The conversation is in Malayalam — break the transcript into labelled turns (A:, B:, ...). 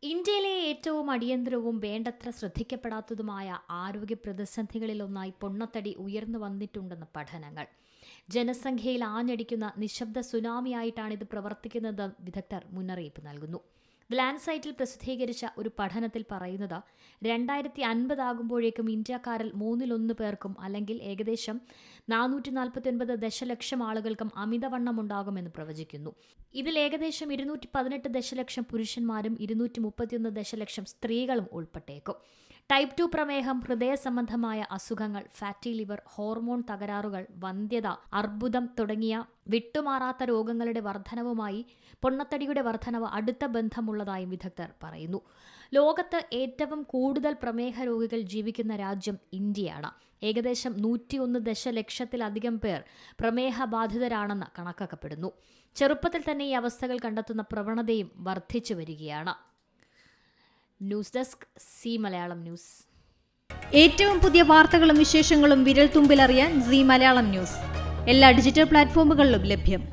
A: ഇന്ത്യയിലെ ഏറ്റവും അടിയന്തരവും വേണ്ടത്ര ശ്രദ്ധിക്കപ്പെടാത്തതുമായ ആരോഗ്യ പ്രതിസന്ധികളിലൊന്നായി പൊണ്ണത്തടി ഉയർന്നു വന്നിട്ടുണ്ടെന്ന് പഠനങ്ങൾ. ജനസംഖ്യയിൽ ആഞ്ഞടിക്കുന്ന നിശബ്ദ സുനാമിയായിട്ടാണ് ഇത് പ്രവർത്തിക്കുന്നതെന്ന് വിദഗ്ധർ മുന്നറിയിപ്പ് നൽകുന്നു. ദ ലാൻഡ്സൈറ്റിൽ പ്രസിദ്ധീകരിച്ച ഒരു പഠനത്തിൽ പറയുന്നത് 2050 ആകുമ്പോഴേക്കും ഇന്ത്യക്കാരിൽ 1/3 പേർക്കും അല്ലെങ്കിൽ ഏകദേശം 449 ദശലക്ഷം ആളുകൾക്കും അമിതവണ്ണം ഉണ്ടാകുമെന്ന് പ്രവചിക്കുന്നു. ഇതിൽ ഏകദേശം 218 ദശലക്ഷം പുരുഷന്മാരും 231 ദശലക്ഷം സ്ത്രീകളും ഉൾപ്പെട്ടേക്കും. ടൈപ്പ് 2 പ്രമേഹം, ഹൃദയ സംബന്ധമായ അസുഖങ്ങൾ, ഫാറ്റി ലിവർ, ഹോർമോൺ തകരാറുകൾ, വന്ധ്യത, അർബുദം തുടങ്ങിയ വിട്ടുമാറാത്ത രോഗങ്ങളുടെ വർധനവുമായി പൊണ്ണത്തടിയുടെ വർധനവ് അടുത്ത ബന്ധമുള്ളതായും വിദഗ്ധർ പറയുന്നു. ലോകത്ത് ഏറ്റവും കൂടുതൽ പ്രമേഹ രോഗികൾ ജീവിക്കുന്ന രാജ്യം ഇന്ത്യയാണ്. ഏകദേശം 101 ദശലക്ഷത്തിലധികം പേർ പ്രമേഹ ബാധിതരാണെന്ന് കണക്കാക്കപ്പെടുന്നു. ചെറുപ്പത്തിൽ തന്നെ ഈ അവസ്ഥകൾ കണ്ടെത്തുന്ന പ്രവണതയും വർദ്ധിച്ചു വരികയാണ്. News desk C Malayalam news.
B: ഏറ്റവും പുതിയ വാർത്തകളും വിശേഷങ്ങളും വിരൽ തുമ്പിലറിയാൻ സി മലയാളം ന്യൂസ് എല്ലാ ഡിജിറ്റൽ പ്ലാറ്റ്ഫോമുകളിലും ലഭ്യം.